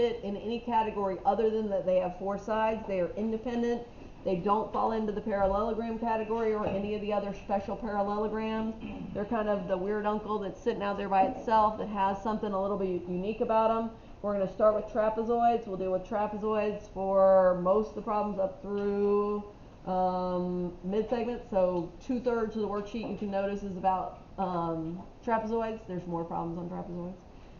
fit in any category other than that they have four sides. They are independent. They don't fall into the parallelogram category or any of the other special parallelograms. They're kind of the weird uncle that's sitting out there by itself that has something a little bit unique about them. We're going to start with trapezoids. We'll deal with trapezoids for most of the problems up through mid-segment. So 2/3 of the worksheet you can notice is about trapezoids. There's more problems on trapezoids.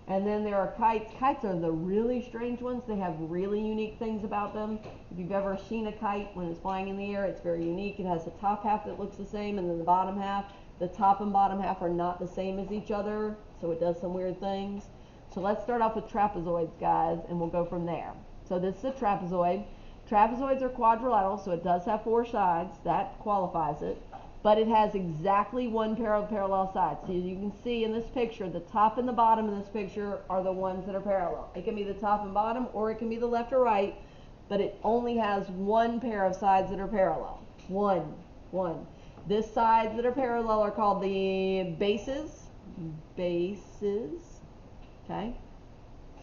And then there are kites. Kites are the really strange ones. They have really unique things about them. If you've ever seen a kite when it's flying in the air, it's very unique. It has the top half that looks the same and then the bottom half. The top and bottom half are not the same as each other, so it does some weird things. So let's start off with trapezoids, guys, and we'll go from there. So this is a trapezoid. Trapezoids are quadrilateral, so it does have four sides. That qualifies it. But it has exactly one pair of parallel sides. So you can see in this picture, the top and the bottom in this picture are the ones that are parallel. It can be the top and bottom, or it can be the left or right, but it only has one pair of sides that are parallel. One. This sides that are parallel are called the bases. Okay?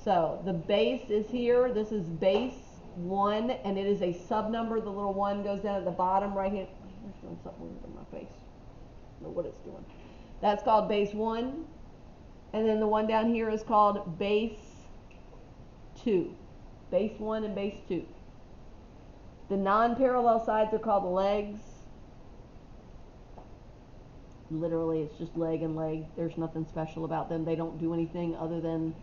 So the base is here. This is base 1, and it is a subnumber. The little 1 goes down at the bottom right here. It's doing something weird in my face. I don't know what it's doing. That's called base 1. And then the one down here is called base 2. Base 1 and base 2. The non-parallel sides are called legs. Literally, it's just leg and leg. There's nothing special about them. They don't do anything other than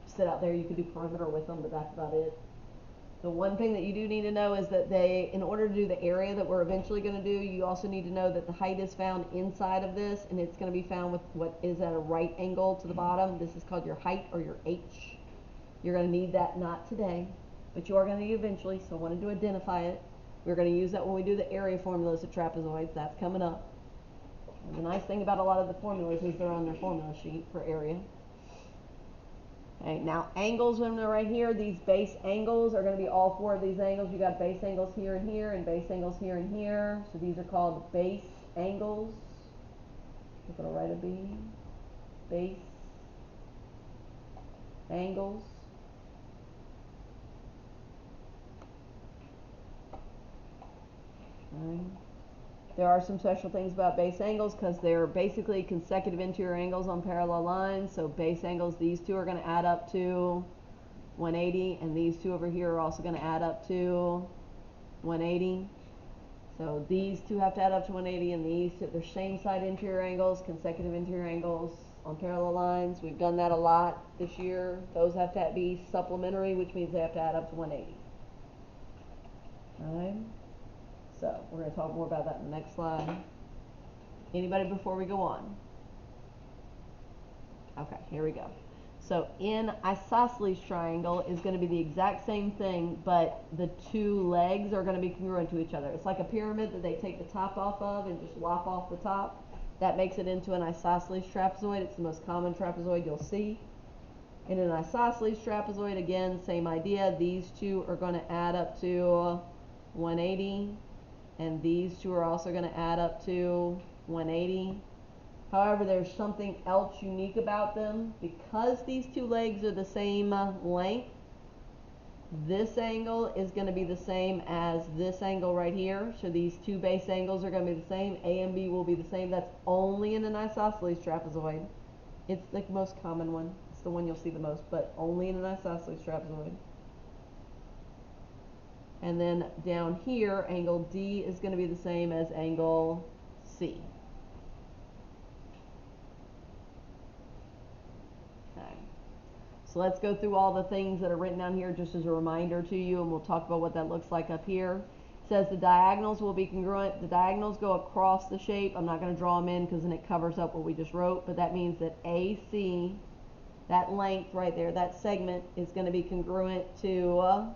sit out there. You could do perimeter with them, but that's about it. The one thing that you do need to know is that in order to do the area that we're eventually going to do, you also need to know that the height is found inside of this, and it's going to be found with what is at a right angle to the bottom. This is called your height, or your H. You're going to need that, not today, but you are going to need it eventually, so I wanted to identify it. We're going to use that when we do the area formulas of trapezoids. That's coming up. And the nice thing about a lot of the formulas is they're on their formula sheet for area. Okay, now angles, when they're right here, these base angles are going to be all four of these angles. You got base angles here and here, and base angles here and here. So these are called base angles. We're going to write a B. Base angles. Okay. There are some special things about base angles because they're basically consecutive interior angles on parallel lines. So base angles, these two are going to add up to 180, and these two over here are also going to add up to 180. So these two have to add up to 180, and these two, they're same side interior angles, consecutive interior angles on parallel lines. We've done that a lot this year. Those have to be supplementary, which means they have to add up to 180. All right. So we're going to talk more about that in the next slide. Anybody before we go on? Okay, here we go. So in isosceles triangle is going to be the exact same thing, but the two legs are going to be congruent to each other. It's like a pyramid that they take the top off of and just lop off the top. That makes it into an isosceles trapezoid. It's the most common trapezoid you'll see. In an isosceles trapezoid, again, same idea. These two are going to add up to 180. And these two are also going to add up to 180. However, there's something else unique about them. Because these two legs are the same length, this angle is going to be the same as this angle right here. So these two base angles are going to be the same. A and B will be the same. That's only in an isosceles trapezoid. It's the most common one. It's the one you'll see the most, but only in an isosceles trapezoid. And then down here, angle D is going to be the same as angle C. Okay. So let's go through all the things that are written down here just as a reminder to you, and we'll talk about what that looks like up here. It says the diagonals will be congruent. The diagonals go across the shape. I'm not going to draw them in because then it covers up what we just wrote, but that means that AC, that length right there, that segment is going to be congruent to...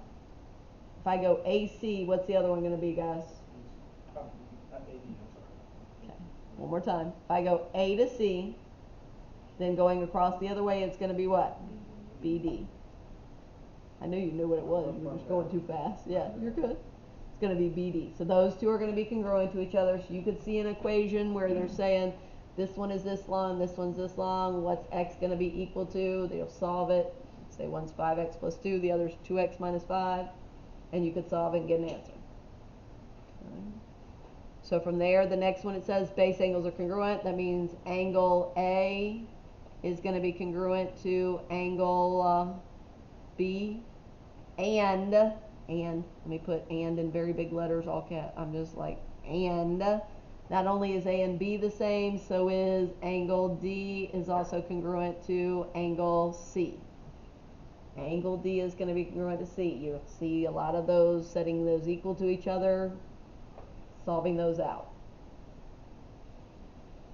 if I go AC, what's the other one going to be, guys? Okay, one more time. If I go A to C, then going across the other way, it's going to be what? BD. I knew you knew what it was. You were just going too fast. Yeah, you're good. It's going to be BD. So those two are going to be congruent to each other. So you could see an equation where they're saying this one is this long, this one's this long. What's X going to be equal to? They'll solve it. Say one's 5x plus 2, the other's 2x minus 5, and you could solve it and get an answer. Okay. So from there, the next one, it says base angles are congruent. That means angle A is going to be congruent to angle B, and let me put and in very big letters, all cap. I'm just like, and not only is A and B the same, so is angle D is also congruent to angle C. Angle D is going to be congruent to C. You see a lot of those, setting those equal to each other, solving those out.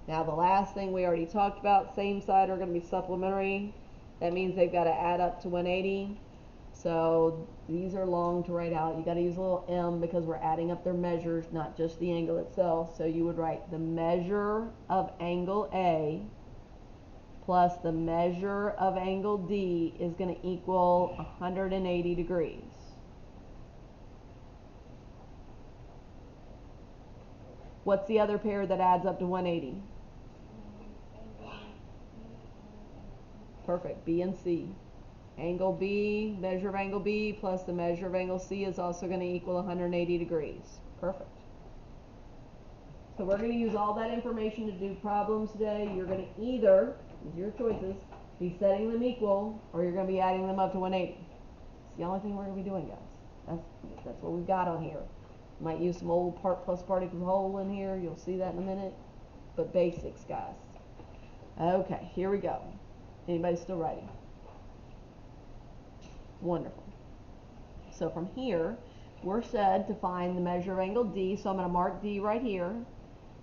Now the last thing we already talked about, same side are going to be supplementary. That means they've got to add up to 180. So these are long to write out. You got to use a little m because we're adding up their measures, not just the angle itself. So you would write the measure of angle A plus the measure of angle D is going to equal 180 degrees. What's the other pair that adds up to 180? Perfect, B and C. Angle B, measure of angle B plus the measure of angle C is also going to equal 180 degrees. Perfect. So we're going to use all that information to do problems today. You're going to either, these are your choices, be setting them equal, or you're going to be adding them up to 180. It's the only thing we're going to be doing, guys. That's what we've got on here. Might use some old part plus part equals whole in here. You'll see that in a minute. But basics, guys. Okay, here we go. Anybody still writing? Wonderful. So from here, we're said to find the measure of angle D, so I'm going to mark D right here.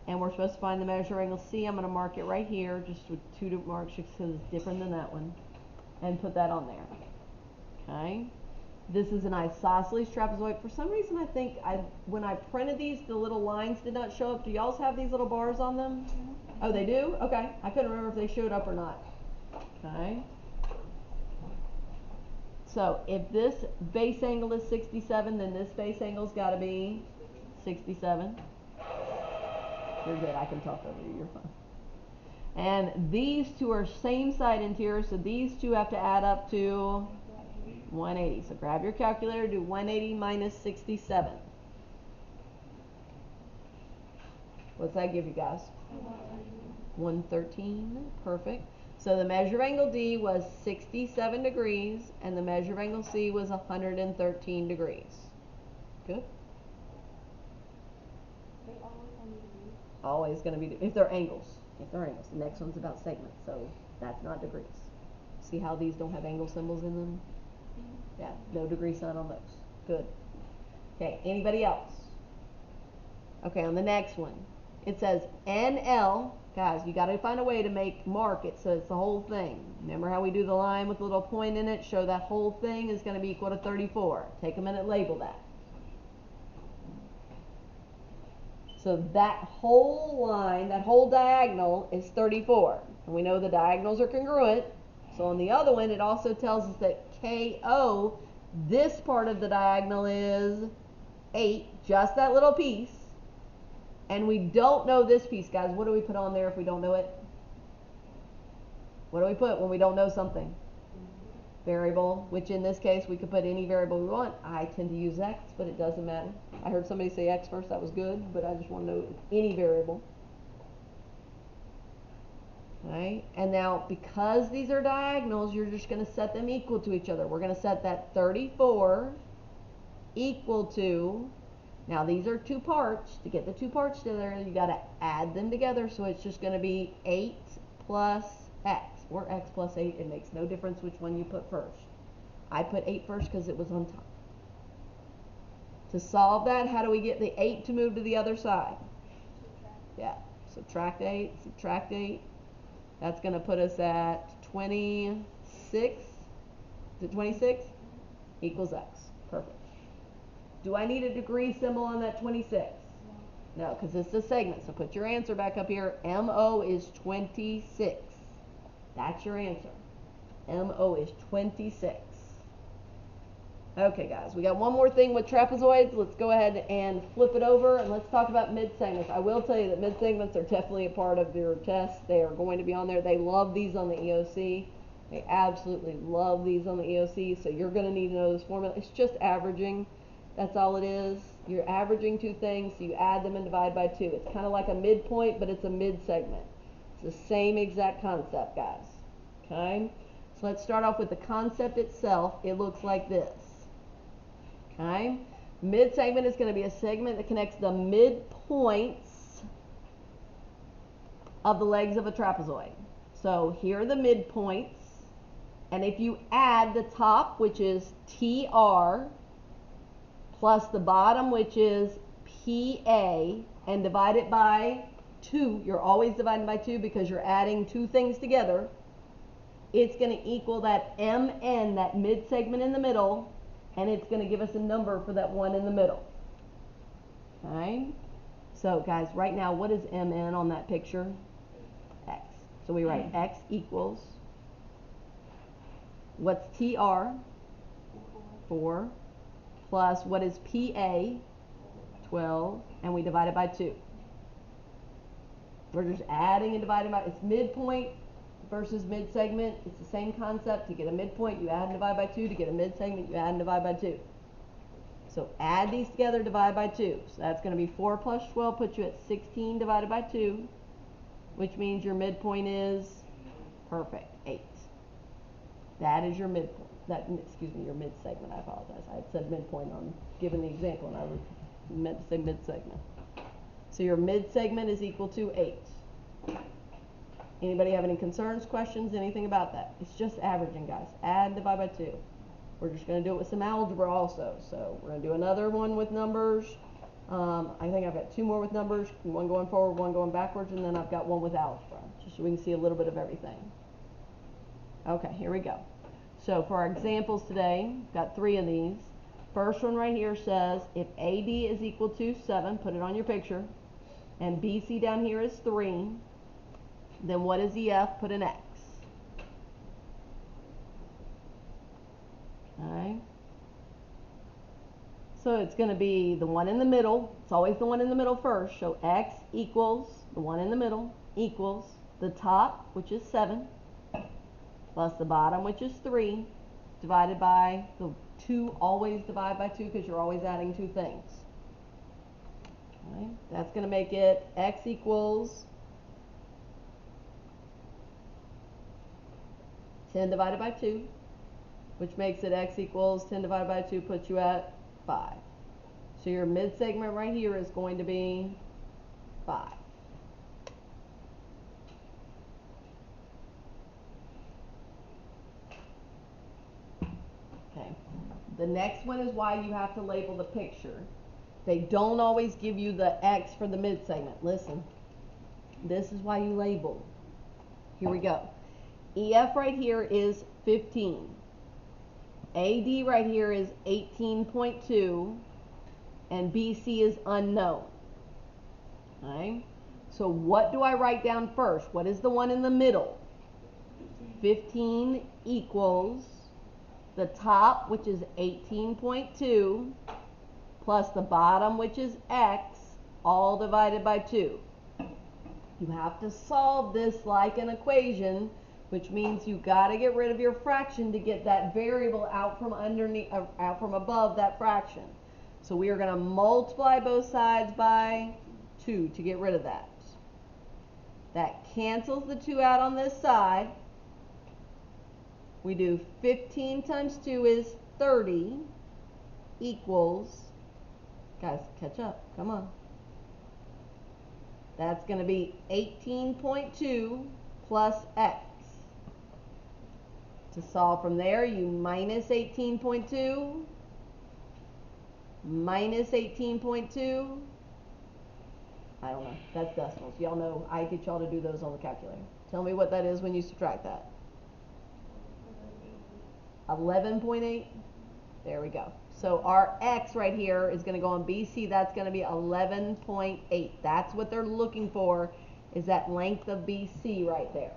And we're supposed to find the measure of angle C. I'm going to mark it right here, just with two marks because it's different than that one. And put that on there. Okay? This is an isosceles trapezoid. For some reason, I think when I printed these, the little lines did not show up. Do y'all have these little bars on them? Oh, they do? Okay. I couldn't remember if they showed up or not. Okay. So if this base angle is 67, then this base angle's got to be 67. You're good. I can talk over you. You're fine. And these two are same side interior, so these two have to add up to 180. So grab your calculator, do 180 minus 67. What's that give you guys? 113. Perfect. So the measure of angle D was 67 degrees, and the measure of angle C was 113 degrees. Good? Always going to be, if they're angles. If they're angles. The next one's about segments, so that's not degrees. See how these don't have angle symbols in them? Yeah, no degree sign on those. Good. Okay, anybody else? Okay, on the next one, it says NL. Guys, you got to find a way to mark it so it's the whole thing. Remember how we do the line with a little point in it? Show that whole thing is going to be equal to 34. Take a minute, label that. So that whole line, that whole diagonal is 34. And we know the diagonals are congruent. So on the other one, it also tells us that KO, this part of the diagonal is 8, just that little piece. And we don't know this piece, guys. What do we put on there if we don't know it? What do we put when we don't know something? Variable, which in this case, we could put any variable we want. I tend to use X, but it doesn't matter. I heard somebody say X first. That was good, but I just want to know any variable. Okay, and now because these are diagonals, you're just going to set them equal to each other. We're going to set that 34 equal to, now these are two parts. To get the two parts together, you got to add them together. So it's just going to be 8 plus X, or X plus 8. It makes no difference which one you put first. I put 8 first because it was on top. To solve that, how do we get the 8 to move to the other side? Yeah, subtract 8, subtract 8. That's going to put us at 26. Is it 26? Equals X. Perfect. Do I need a degree symbol on that 26? No, because it's a segment. So put your answer back up here. MO is 26. That's your answer. MO is 26. Okay, guys, we got one more thing with trapezoids. Let's go ahead and flip it over, and let's talk about mid-segments. I will tell you that mid-segments are definitely a part of your test. They are going to be on there. They love these on the EOC. They absolutely love these on the EOC, so you're going to need to know this formula. It's just averaging. That's all it is. You're averaging two things, so you add them and divide by 2. It's kind of like a midpoint, but it's a mid-segment. It's the same exact concept, guys. Okay? So let's start off with the concept itself. It looks like this. Okay? Mid-segment is going to be a segment that connects the midpoints of the legs of a trapezoid. So here are the midpoints. And if you add the top, which is TR, plus the bottom, which is PA, and divide it by 2, you're always dividing by 2 because you're adding two things together, it's going to equal that MN, that mid-segment in the middle, and it's going to give us a number for that one in the middle. Okay? So, guys, right now, what is MN on that picture? X. So we write X equals, what's TR? 4. Plus, what is PA? 12. And we divide it by 2. We're just adding and dividing by, it's midpoint versus mid-segment. It's the same concept. To get a midpoint, you add and divide by 2. To get a mid-segment, you add and divide by 2. So add these together, divide by 2. So that's going to be 4 plus 12 puts you at 16 divided by 2, which means your midpoint is perfect, 8. That is your midpoint. Excuse me, your mid-segment. I apologize. I had said midpoint on giving the example, and I meant to say mid-segment. So your mid-segment is equal to 8. Anybody have any concerns, questions, anything about that? It's just averaging, guys. Add and divide by 2. We're just going to do it with some algebra also. So we're going to do another one with numbers. I think I've got 2 more with numbers, one going forward, one going backwards, and then I've got one with algebra, just so we can see a little bit of everything. Okay, here we go. So for our examples today, we've got 3 of these. First one right here says if AD is equal to 7, put it on your picture, and BC down here is 3, then what is EF? Put an X. Alright. So it's going to be the one in the middle. It's always the one in the middle first. So X equals the one in the middle equals the top, which is 7, plus the bottom, which is 3, divided by the 2. Always divide by 2 because you're always adding two things. Okay. That's going to make it X equals 10 divided by 2, which makes it X equals 10 divided by 2 puts you at 5. So your mid-segment right here is going to be 5. Okay. The next one is why you have to label the picture. They don't always give you the X for the mid-segment. Listen, this is why you label. Here we go. EF right here is 15. AD right here is 18.2. And BC is unknown. Okay? So what do I write down first? What is the one in the middle? 15 equals the top, which is 18.2, plus the bottom, which is X, all divided by 2. You have to solve this like an equation, which means you got to get rid of your fraction to get that variable out from underneath, out from above that fraction. So we are going to multiply both sides by 2 to get rid of that. That cancels the 2 out on this side. We do 15 times 2 is 30 equals, guys, catch up, come on. That's going to be 18.2 plus X. To solve from there, you minus 18.2, minus 18.2. I don't know, that's decimals. Y'all know I get y'all to do those on the calculator. Tell me what that is when you subtract that. 11.8. There we go. So our X right here is going to go on BC. That's going to be 11.8. That's what they're looking for, is that length of BC right there.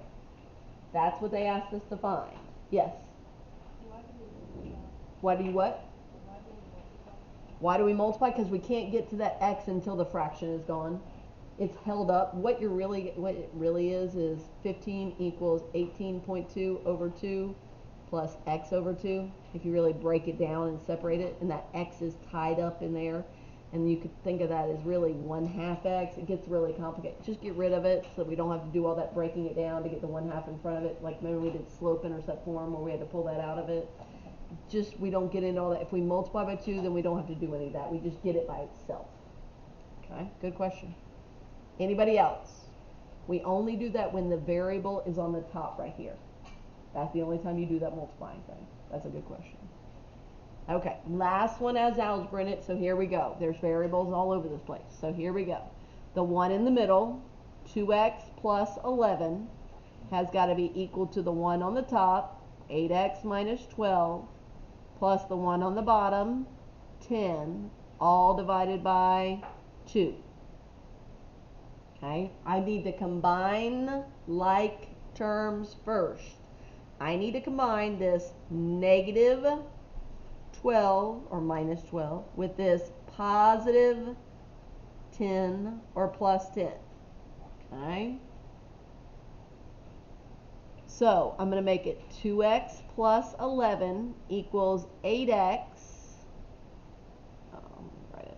That's what they asked us to find. Yes? Why do you what? Why do we multiply? Because we can't get to that X until the fraction is gone. it's held up. What it really is 15 equals 18.2 over 2 plus x over 2. If you really break it down and separate it, and that x is tied up in there, and you could think of that as really 1/2 x. It gets really complicated. Just get rid of it so we don't have to do all that breaking it down to get the 1/2 in front of it. Like maybe we did slope-intercept form where we had to pull that out of it. Just, we don't get into all that. If we multiply by 2, then we don't have to do any of that. We just get it by itself. Okay, good question. Anybody else? We only do that when the variable is on the top right here. That's the only time you do that multiplying thing. That's a good question. Okay, last one has algebra in it, so here we go. There's variables all over this place. So here we go. The one in the middle, 2x plus 11, has got to be equal to the one on the top, 8x minus 12, plus the one on the bottom, 10, all divided by 2. Okay, I need to combine like terms first. I need to combine this negative 12 or minus 12 with this positive 10 or plus 10. Okay? So I'm going to make it 2x plus 11 equals 8x. Write it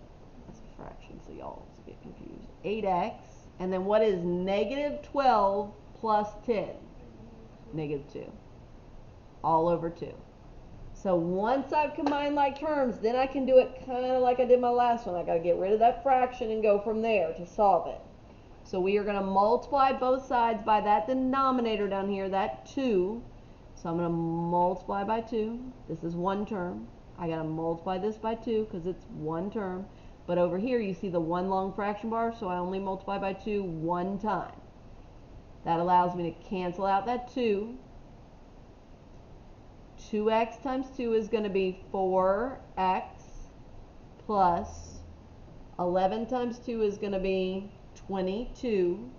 as a fraction so y'all get confused. 8x. And then what is negative 12 plus 10? Negative 2. All over 2. So once I've combined like terms, then I can do it kind of like I did my last one. I got to get rid of that fraction and go from there to solve it. So we are going to multiply both sides by that denominator down here, that 2. So I'm going to multiply by 2. This is one term. I got to multiply this by 2 because it's one term. But over here you see the one long fraction bar, so I only multiply by 2 one time. That allows me to cancel out that 2. 2x times 2 is going to be 4x plus 11 times 2 is going to be 22.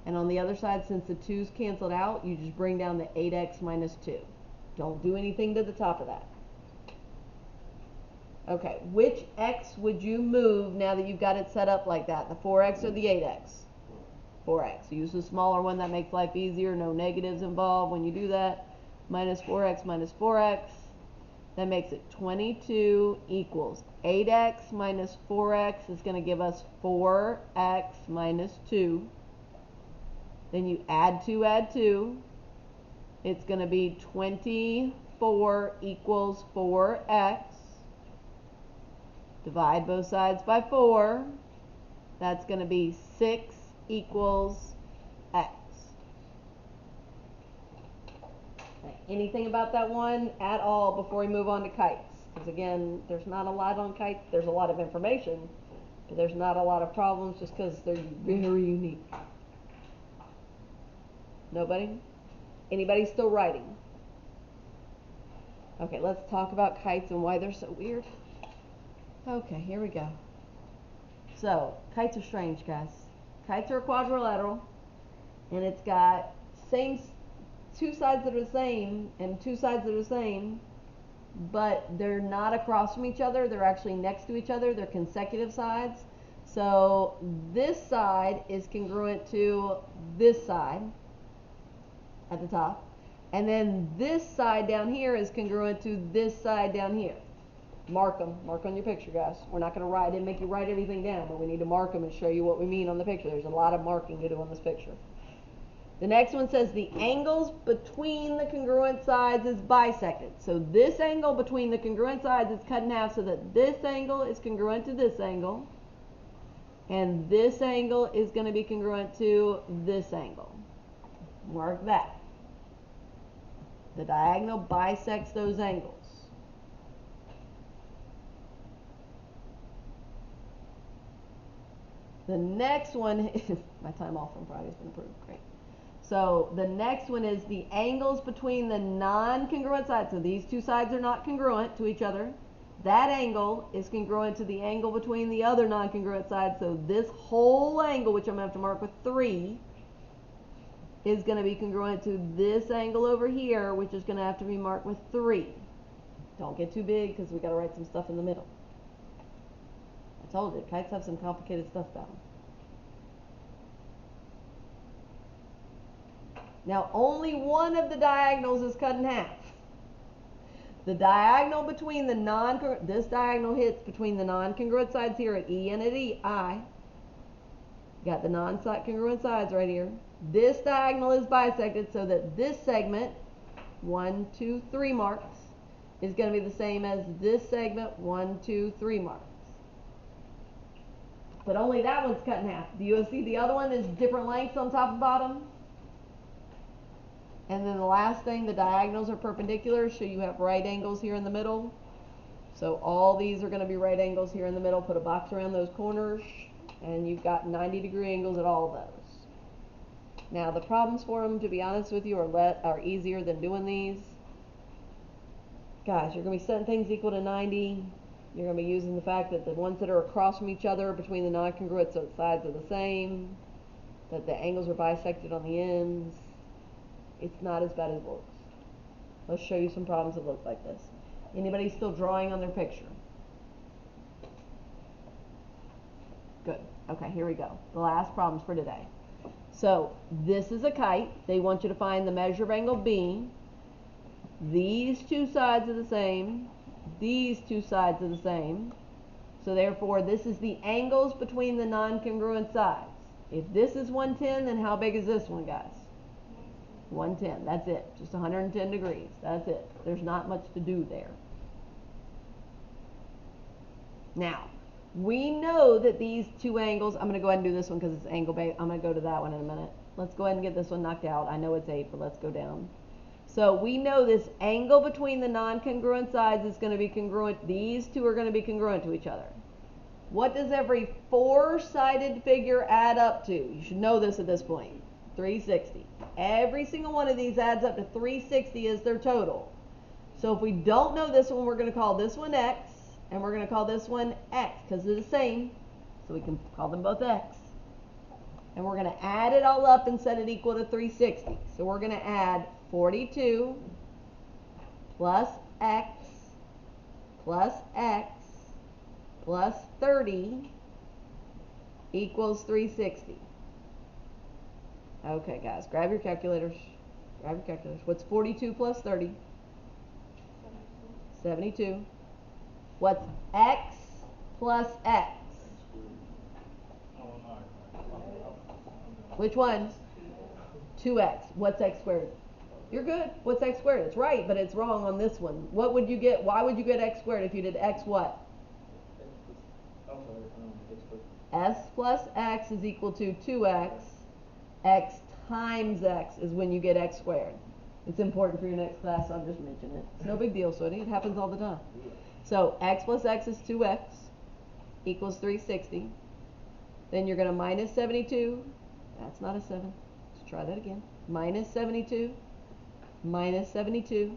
And on the other side, since the 2's canceled out, you just bring down the 8x minus 2. Don't do anything to the top of that. Okay, which x would you move now that you've got it set up like that? The 4x or the 8x? 4x. Use the smaller one. That makes life easier. No negatives involved when you do that. Minus 4x minus 4x. That makes it 22 equals 8x minus 4x is going to give us 4x minus 2. Then you add 2. It's going to be 24 equals 4x. Divide both sides by 4. That's going to be 6 equals x. Okay. Anything about that one at all before we move on to kites? Because again, there's not a lot on kites. There's a lot of information, but there's not a lot of problems just because they're very unique. Nobody? Anybody still writing? Okay, let's talk about kites and why they're so weird. Okay, here we go. So, kites are strange, guys. Kites are a quadrilateral, and it's got two sides that are the same and two sides that are the same, but they're not across from each other. They're actually next to each other. They're consecutive sides. So this side is congruent to this side at the top, and then this side down here is congruent to this side down here. Mark them. Mark on your picture, guys. We're not going to write. I didn't make you write everything down, but we need to mark them and show you what we mean on the picture. There's a lot of marking to do on this picture. The next one says the angles between the congruent sides is bisected. So this angle between the congruent sides is cut in half so that this angle is congruent to this angle, and this angle is going to be congruent to this angle. Mark that. The diagonal bisects those angles. The next one is, my time off on Friday has been approved, great. So the next one is the angles between the non-congruent sides. So these two sides are not congruent to each other. That angle is congruent to the angle between the other non-congruent sides. So this whole angle, which I'm going to have to mark with 3, is going to be congruent to this angle over here, which is going to have to be marked with 3. Don't get too big because we got to write some stuff in the middle. I told you, kites have some complicated stuff about them. Now only one of the diagonals is cut in half. The diagonal between the this diagonal hits between the non-congruent sides here at E and at I. Got the non-congruent sides right here. This diagonal is bisected so that this segment, 1, 2, 3 marks, is going to be the same as this segment, 1, 2, 3 marks. But only that one's cut in half. Do you see the other one is different lengths on top and bottom? And then the last thing, the diagonals are perpendicular, so you have right angles here in the middle. So all these are going to be right angles here in the middle. Put a box around those corners, and you've got 90-degree angles at all of those. Now the problems for them, to be honest with you, are easier than doing these. Guys, you're going to be setting things equal to 90. You're going to be using the fact that the ones that are across from each other between the non-congruent sides are the same, that the angles are bisected on the ends. It's not as bad as it looks. Let's show you some problems that look like this. Anybody still drawing on their picture? Good. Okay, here we go. The last problems for today. So this is a kite. They want you to find the measure of angle B. These two sides are the same. These two sides are the same. So therefore, this is the angles between the non-congruent sides. If this is 110, then how big is this one, guys? 110. That's it. Just 110 degrees. That's it. There's not much to do there. Now, we know that these two angles, I'm going to go ahead and do this one because it's angle based. I'm going to go to that one in a minute. Let's go ahead and get this one knocked out. I know it's 8, but let's go down. So we know this angle between the non-congruent sides is going to be congruent. These two are going to be congruent to each other. What does every 4-sided figure add up to? You should know this at this point. 360. Every single one of these adds up to 360 as their total. So if we don't know this one, we're going to call this one X, and we're going to call this one X because they're the same. So we can call them both X. And we're going to add it all up and set it equal to 360. So we're going to add 42 plus X plus X plus 30 equals 360. Okay, guys, grab your calculators. Grab your calculators. What's 42 plus 30? 72. What's X plus X? Which one? 2X. What's X squared? You're good. What's X squared? It's right, but it's wrong on this one. What would you get? Why would you get X squared if you did X what? S plus X is equal to 2X. X times X is when you get X squared. It's important for your next class, so I'm just mentioning it. It's no big deal, Sody. It happens all the time. So X plus X is 2X equals 360. Then you're going to minus 72. That's not a 7. Let's try that again. Minus 72. Minus 72.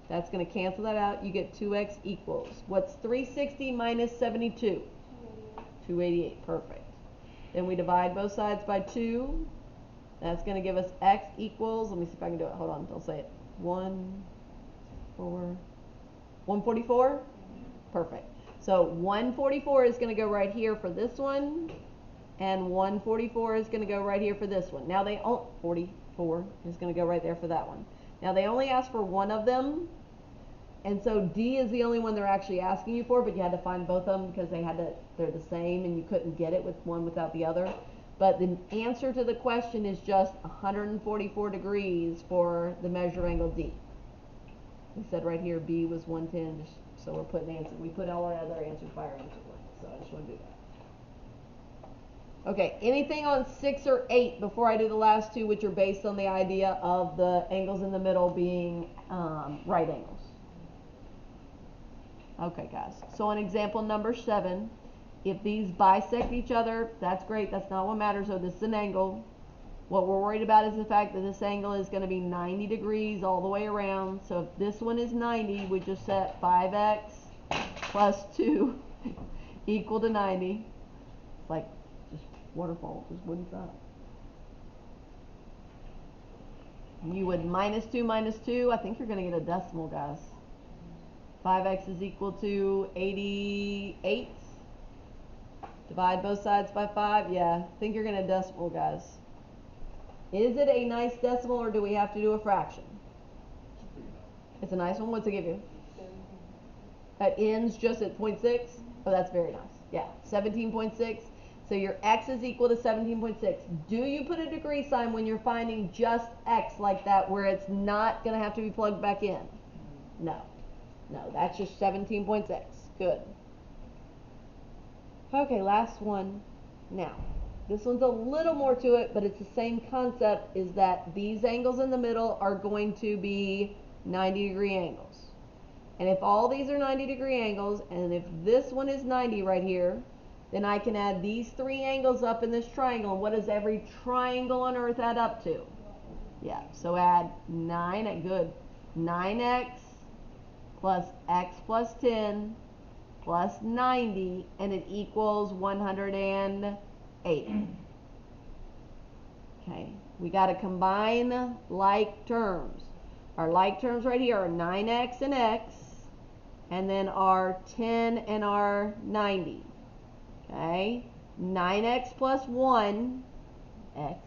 That's going to cancel that out. You get 2X equals. What's 360 minus 72? 288. Perfect. Then we divide both sides by 2. That's going to give us X equals, let me see if I can do it. Hold on, don't say it. 144? Perfect. So 144 is going to go right here for this one, and 144 is going to go right here for this one. Now 44 is going to go right there for that one. Now they only asked for one of them, and so D is the only one they're actually asking you for, but you had to find both of them because they're the same and you couldn't get it with one without the other. But the answer to the question is just 144 degrees for the measure angle D. We said right here B was 110, so we're putting answer. We put all our other answers by our answer length, so I just want to do that. Okay, anything on 6 or 8 before I do the last two, which are based on the idea of the angles in the middle being right angles? Okay, guys. So on example number 7, if these bisect each other, that's great. That's not what matters. So this is an angle. What we're worried about is the fact that this angle is going to be 90 degrees all the way around. So if this one is 90, we just set 5x plus 2 equal to 90. It's like just waterfall, just wouldn't stop. You would minus 2 minus 2. I think you're going to get a decimal, guys. 5x is equal to 88. Divide both sides by 5. Yeah, I think you're going to decimal, guys. Is it a nice decimal or do we have to do a fraction? It's a nice one. What's it give you? It ends just at 0.6? Oh, that's very nice. Yeah, 17.6. So your x is equal to 17.6. Do you put a degree sign when you're finding just x like that where it's not going to have to be plugged back in? No. No, that's just 17.6. Good. Okay, last one. Now, this one's a little more to it, but it's the same concept, is that these angles in the middle are going to be 90-degree angles. And if all these are 90-degree angles, and if this one is 90 right here, then I can add these three angles up in this triangle. And what does every triangle on earth add up to? Yeah, so add 9x plus x plus 10 plus 90, and it equals 180. Okay, we got to combine like terms. Our like terms right here are 9x and x, and then our 10 and our 90. Okay, 9x plus 1, x.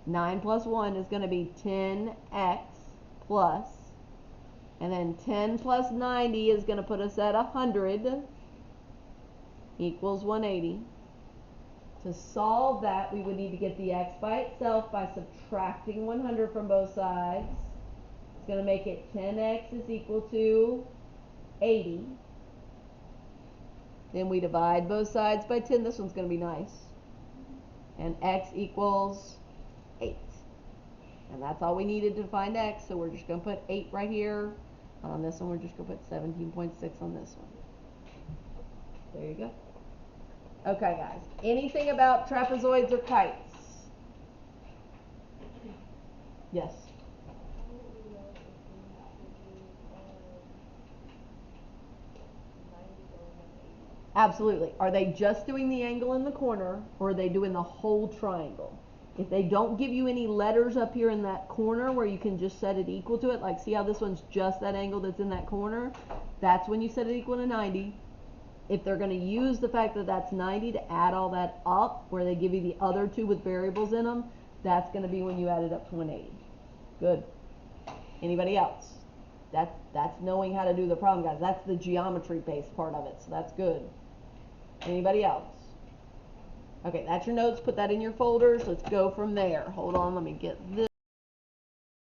9 plus 1 is going to be 10x plus, and then 10 plus 90 is going to put us at 100 equals 180. To solve that, we would need to get the x by itself by subtracting 100 from both sides. It's going to make it 10x is equal to 80. Then we divide both sides by 10. This one's going to be nice. And x equals 8. And that's all we needed to find x, so we're just going to put 8 right here. On this one, we're just going to put 17.6 on this one. There you go. Okay, guys. Anything about trapezoids or kites? Yes? Absolutely. Are they just doing the angle in the corner, or are they doing the whole triangle? If they don't give you any letters up here in that corner where you can just set it equal to it, like see how this one's just that angle that's in that corner, that's when you set it equal to 90. If they're going to use the fact that that's 90 to add all that up, where they give you the other two with variables in them, that's going to be when you add it up to 180. Good. Anybody else? That's knowing how to do the problem, guys. That's the geometry-based part of it, so that's good. Anybody else? Okay, that's your notes. Put that in your folders. Let's go from there. Hold on, let me get this.